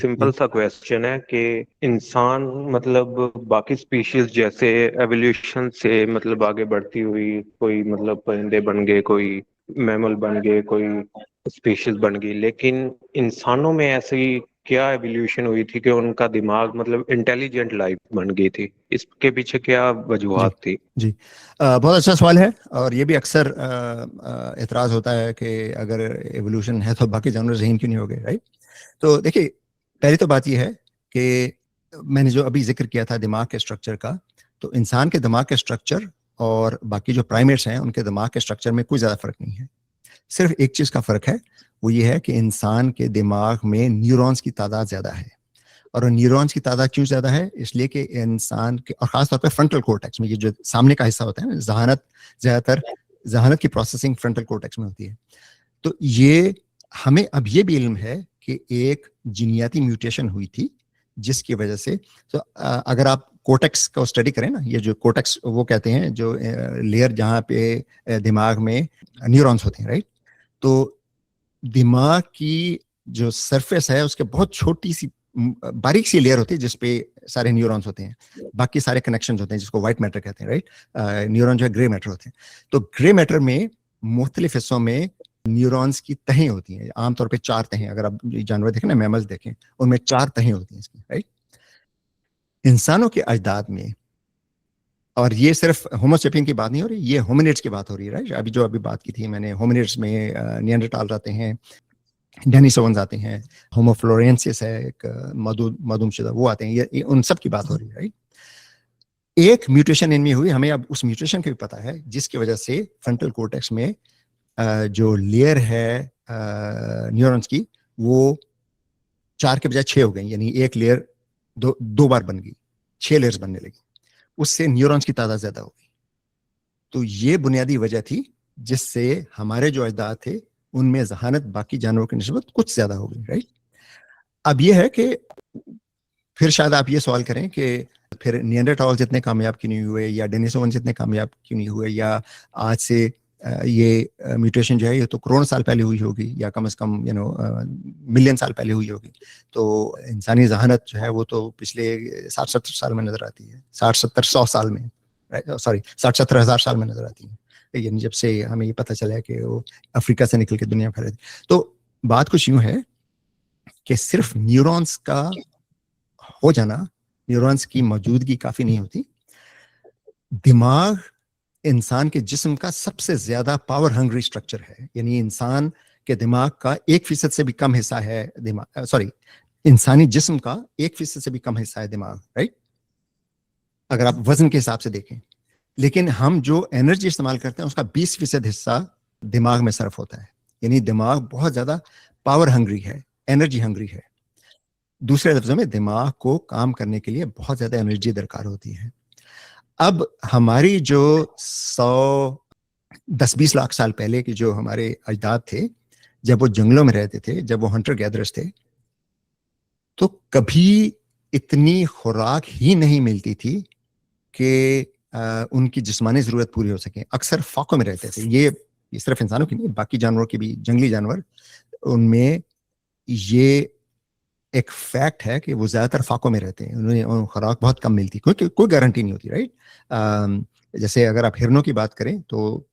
Simple जी सा question है कि इंसान मतलब बाकी स्पीशीज जैसे एवोल्यूशन से मतलब आगे बढ़ती हुई कोई मतलब परिंदे बन गए, कोई मैमल बन गए, कोई स्पीशीज बन गई, लेकिन इंसानों में ऐसी क्या एवोल्यूशन हुई थी कि उनका दिमाग मतलब इंटेलिजेंट लाइफ बन गई थी? इसके पीछे क्या जी वजूहत थी? जी बहुत अच्छा सवाल है। और ये भी अक्सर एतराज़ होता है कि अगर एवोल्यूशन है तो बाकी जानवर ज़हीन क्यों नहीं हो गए, राइट? तो देखिए, पहली तो बात यह है कि मैंने जो अभी जिक्र किया था दिमाग के स्ट्रक्चर का, तो इंसान के दिमाग के स्ट्रक्चर और बाकी जो प्राइमेट्स हैं उनके दिमाग के स्ट्रक्चर में कोई ज़्यादा फर्क नहीं है। सिर्फ एक चीज़ का फ़र्क है, वो ये है कि इंसान के दिमाग में न्यूरॉन्स की तादाद ज़्यादा है। और न्यूरॉन्स की तादाद क्यों ज़्यादा है? इसलिए कि इंसान के, और ख़ास तौर पे फ्रंटल कोर्टेक्स में, ये जो सामने का हिस्सा होता है ना, ज़हानत, ज़्यादातर ज़हानत की प्रोसेसिंग फ्रंटल कोर्टेक्स में होती है। तो ये हमें अब ये भी इल्म है कि एक जीनियाती म्यूटेशन हुई थी जिसकी वजह से, तो अगर आप कोर्टेक्स को स्टडी करें ना, ये जो कोर्टेक्स वो कहते हैं जो लेयर जहाँ पे दिमाग में न्यूरॉन्स होते हैं, राइट? तो दिमाग की जो सरफेस है उसके बहुत छोटी सी बारीक सी लेयर होती है जिसपे सारे न्यूरॉन्स होते हैं, बाकी सारे कनेक्शंस होते हैं जिसको व्हाइट मैटर कहते हैं, राइट? न्यूरॉन जो है ग्रे मैटर होते हैं। तो ग्रे मैटर में मुख्तलिफ हिस्सों में न्यूरॉन्स की तहें होती हैं, आमतौर पे 4 तहें। अगर आप जानवर देखें ना, मैमल्स देखें, उनमें 4 तहें होती हैं इसकी, राइट? इंसानों के अजदाद में, और ये सिर्फ होमोसेपियन की बात नहीं हो रही, ये होमिनिड्स की बात हो रही है, राइट? अभी जो अभी बात की थी मैंने, होमिनिड्स में निएंडरटाल रहते हैं, डेनिसोवंस आते हैं, होमो फ्लोरेंसिस है एक मधुमशुदा, वो आते हैं, ये उन सब की बात हो रही है, राइट? एक म्यूटेशन इनमें हुई, हमें अब उस म्यूटेशन का भी पता है, जिसकी वजह से फ्रंटल कोर्टेक्स में जो लेयर है न्यूरॉन्स की, वो 4 के बजाय 6 हो गई, यानी एक लेयर दो बार बन गई, 6 लेयर्स बनने लगी, उससे न्यूरॉन्स की तादाद ज्यादा हो गई। तो ये बुनियादी वजह थी जिससे हमारे जो अजदाद थे उनमें जहानत बाकी जानवरों की निस्बत कुछ ज्यादा हो गई, राइट? अब ये है कि फिर शायद आप ये सवाल करें कि फिर निएंडरटॉल जितने कामयाब क्यों नहीं हुए, या डेनिसोवन जितने कामयाब क्यों नहीं हुए, या आज से ये म्यूटेशन जो है ये तो करोड़ साल पहले हुई होगी, या कम से कम मिलियन साल पहले हुई होगी। तो इंसानी जहानत जो है वो तो पिछले 60-70 साल में नजर आती है, 60-70-100 साल में, सॉरी 60-70 हज़ार साल में नजर आती है, यानी जब से हमें ये पता चला है कि वो अफ्रीका से निकल के दुनिया फैली। तो बात कुछ यूं है कि सिर्फ न्यूरॉन्स का हो जाना, न्यूरॉन्स की मौजूदगी काफी नहीं होती। दिमाग इंसान के जिस्म का सबसे ज्यादा पावर हंग्री स्ट्रक्चर है, यानी इंसान के दिमाग का 1% से भी कम हिस्सा है दिमाग, सॉरी, इंसानी जिस्म का 1% से भी कम हिस्सा है दिमाग, राइट? अगर आप वजन के हिसाब से देखें, लेकिन हम जो एनर्जी इस्तेमाल करते हैं उसका 20% हिस्सा दिमाग में सर्फ होता है, यानी दिमाग बहुत ज्यादा पावर हंग्री है, एनर्जी हंग्री है। दूसरे लफ्जों में दिमाग को काम करने के लिए बहुत ज्यादा एनर्जी दरकार होती है। अब हमारी जो 110-20 लाख साल पहले के जो हमारे अजदाद थे, जब वो जंगलों में रहते थे, जब वो हंटर गैदरर्स थे, तो कभी इतनी खुराक ही नहीं मिलती थी कि उनकी जिस्मानी जरूरत पूरी हो सके। अक्सर फाकों में रहते थे। ये सिर्फ इंसानों की नहीं, बाकी जानवरों की भी, जंगली जानवर, उनमें ये एक फैक्ट है कि वो ज्यादातर फाकों में रहते हैं, उन्हें खुराक बहुत कम मिलती, क्योंकि कोई गारंटी नहीं होती, राइट? जैसे अगर आप हिरनों की बात करें तो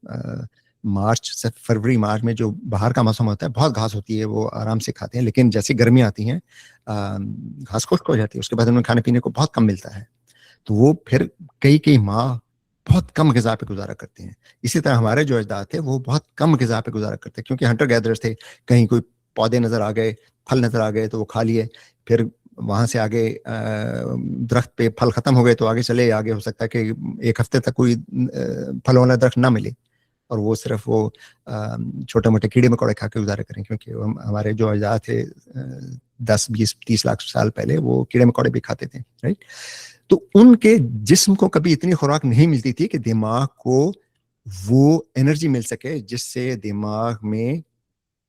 मार्च से फरवरी मार्च में जो बाहर का मौसम होता है, बहुत घास होती है, वो आराम से खाते हैं, लेकिन जैसे गर्मी आती है घास खुश्क हो जाती है, उसके बाद उन्हें खाने पीने को बहुत कम मिलता है, तो वो फिर कई कई माह बहुत कम ग़िज़ा पे गुजारा करते हैं। इसी तरह हमारे जो अजदाद थे वो बहुत कम ग़िज़ा पे गुजारा करते हैं, क्योंकि हंटर गैदरर्स थे, कहीं कोई पौधे नजर आ गए, फल नजर आ गए तो वो खा लिए, फिर वहां से आगे दरख्त पे फल खत्म हो गए तो आगे चले, आगे हो सकता है कि एक हफ्ते तक कोई फल वाला दरख्त ना मिले, और वो सिर्फ वो छोटे मोटे कीड़े मकोड़े खा के गुजारा करें, क्योंकि हमारे जो अजदाद थे 10-20-30 लाख साल पहले वो कीड़े मकोड़े भी खाते थे, राइट? तो उनके जिस्म को कभी इतनी खुराक नहीं मिलती थी कि दिमाग को वो एनर्जी मिल सके जिससे दिमाग में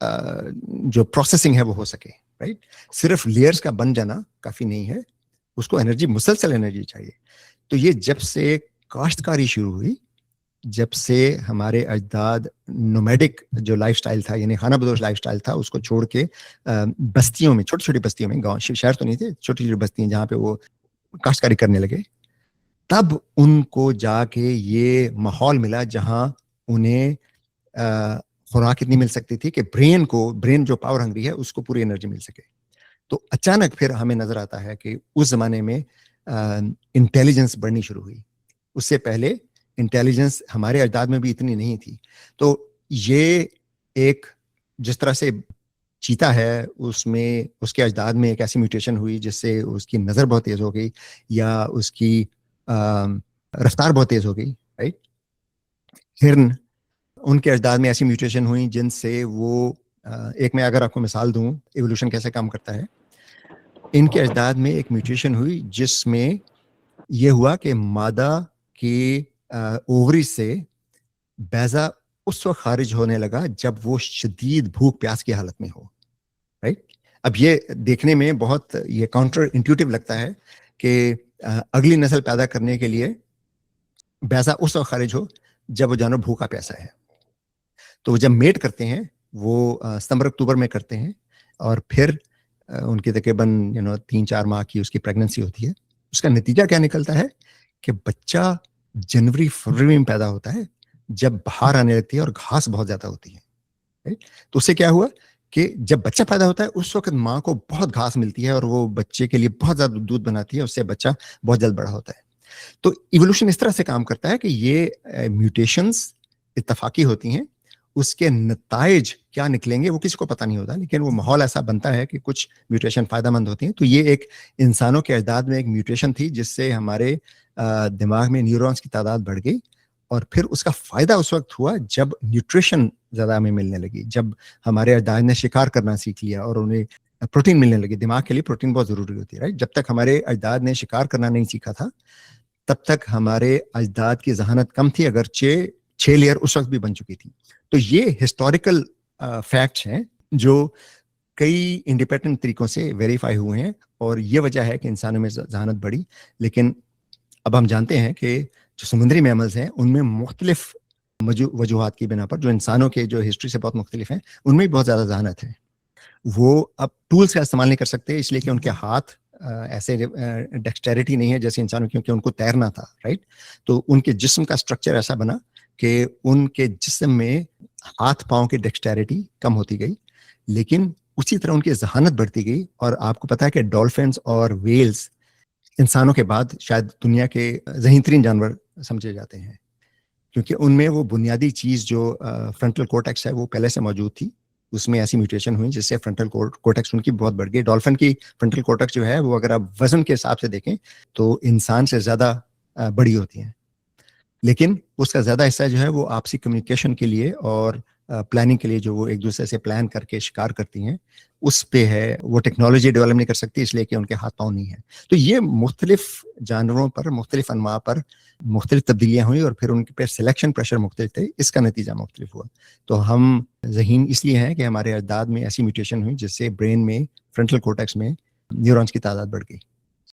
जो प्रोसेसिंग है वो हो सके, राइट? सिर्फ लेयर्स का बन जाना काफी नहीं है, उसको एनर्जी, मुसलसल एनर्जी चाहिए। तो ये जब से काश्तकारी शुरू हुई جب سے ہمارے اجداد نومیڈک جو لائف سٹائل تھا یعنی خانہ بدوش لائف سٹائل تھا اس کو چھوڑ کے بستیوں میں چھوٹی چھوٹی بستیوں میں گاؤں شہر تو نہیں تھے چھوٹی چھوٹی بستیاں جہاں پہ وہ کاشتکاری کرنے لگے تب ان کو جا کے یہ ماحول ملا جہاں انہیں خوراک اتنی مل سکتی تھی کہ برین جو پاور ہنگری ہے اس کو پوری انرجی مل سکے. تو اچانک پھر ہمیں نظر آتا ہے کہ اس زمانے میں انٹیلیجنس بڑھنی شروع ہوئی. اس سے پہلے انٹیلیجنس ہمارے اجداد میں بھی اتنی نہیں تھی. تو یہ ایک جس طرح سے چیتا ہے اس میں اس کے اجداد میں ایک ایسی میوٹیشن ہوئی جس سے اس کی نظر بہت تیز ہو گئی یا اس کی رفتار بہت تیز ہو گئی. رائٹ. ہرن ان کے اجداد میں ایسی میوٹیشن ہوئی جن سے وہ ایک میں اگر آپ کو مثال دوں ایوولوشن کیسے کام کرتا ہے. ان کے اجداد میں ایک میوٹیشن ہوئی جس میں یہ ہوا کہ مادہ کی اووری سے بیضہ اس وقت خارج ہونے لگا جب وہ شدید بھوک پیاس کی حالت میں ہو. رائٹ. اب یہ دیکھنے میں بہت یہ کاؤنٹر انٹیوٹیو لگتا ہے کہ اگلی نسل پیدا کرنے کے لیے بیضہ اس وقت خارج ہو جب وہ جانور بھوکا پیاسا ہے. تو جب میٹ کرتے ہیں وہ ستمبر اکتوبر میں کرتے ہیں اور پھر ان کی تقریباً 3-4 ماہ کی اس کی پریگننسی ہوتی ہے. اس کا نتیجہ کیا نکلتا ہے کہ بچہ جنوری فروری میں پیدا ہوتا ہے جب بہار آنے لگتی ہے اور گھاس بہت زیادہ ہوتی ہے. تو اس سے کیا ہوا کہ جب بچہ پیدا ہوتا ہے اس وقت ماں کو بہت گھاس ملتی ہے اور وہ بچے کے لیے بہت زیادہ دودھ بناتی ہے. اس سے بچہ بہت جلد بڑا ہوتا ہے. تو ایوولوشن اس طرح سے کام کرتا ہے کہ یہ میوٹیشنز اتفاقی ہوتی ہیں. اس کے نتائج کیا نکلیں گے وہ کسی کو پتہ نہیں ہوتا لیکن وہ ماحول ایسا بنتا ہے کہ کچھ میوٹیشن فائدہ مند ہوتی ہیں. تو یہ ایک انسانوں کے اجداد میں ایک میوٹیشن تھی جس سے ہمارے دماغ میں نیورونز کی تعداد بڑھ گئی اور پھر اس کا فائدہ اس وقت ہوا جب نیوٹریشن زیادہ ہمیں ملنے لگی. جب ہمارے اجداد نے شکار کرنا سیکھ لیا اور انہیں پروٹین ملنے لگی. دماغ کے لیے پروٹین بہت ضروری ہوتی ہے. جب تک ہمارے اجداد نے شکار کرنا نہیں سیکھا تھا تب تک ہمارے اجداد کی ذہانت کم تھی اگرچہ 6 لیئر اس وقت بھی بن چکی تھی. تو یہ ہسٹوریکل فیکٹس ہیں جو کئی انڈیپینڈنٹ طریقوں سے ویریفائی ہوئے ہیں اور یہ وجہ ہے کہ انسانوں میں ذہانت بڑھی. لیکن اب ہم جانتے ہیں کہ جو سمندری میملز ہیں ان میں مختلف وجوہات کی بنا پر جو انسانوں کے جو ہسٹری سے بہت مختلف ہیں ان میں بھی بہت زیادہ ذہانت ہے. وہ اب ٹولز کا استعمال نہیں کر سکتے اس لیے کہ ان کے ہاتھ ایسے ڈیکسٹیریٹی نہیں ہے جیسے انسانوں کیونکہ ان کو تیرنا تھا. رائٹ. تو ان کے جسم کا اسٹرکچر ایسا بنا کہ ان کے جسم میں ہاتھ پاؤں کی ڈیکسٹیریٹی کم ہوتی گئی لیکن اسی طرح ان کی ذہانت بڑھتی گئی. اور آپ کو پتا ہے کہ ڈولفنز اور ویلز انسانوں کے بعد شاید دنیا کے ذہین ترین جانور سمجھے جاتے ہیں کیونکہ ان میں وہ بنیادی چیز جو فرنٹل کورٹیکس ہے وہ پہلے سے موجود تھی. اس میں ایسی میوٹیشن ہوئی جس سے فرنٹل کورٹیکس ان کی بہت بڑھ گئی. ڈولفن کی فرنٹل کورٹیکس جو ہے وہ اگر آپ وزن کے حساب سے دیکھیں تو انسان سے زیادہ بڑی ہوتی ہیں لیکن اس کا زیادہ حصہ جو ہے وہ آپسی کمیونیکیشن کے لیے اور پلاننگ کے لیے جو وہ ایک دوسرے سے پلان کر کے شکار کرتی ہیں اس پہ ہے. وہ ٹیکنالوجی ڈیولپ نہیں کر سکتی اس لیے کہ ان کے ہاتھ پاؤں نہیں ہیں. تو یہ مختلف جانوروں پر مختلف انواع پر مختلف تبدیلیاں ہوئی اور پھر ان کے پہ سلیکشن پریشر مختلف تھے. اس کا نتیجہ مختلف ہوا. تو ہم ذہین اس لیے ہیں کہ ہمارے اجداد میں ایسی میوٹیشن ہوئی جس سے برین میں فرنٹل کورٹیکس میں نیورونز کی تعداد بڑھ گئی.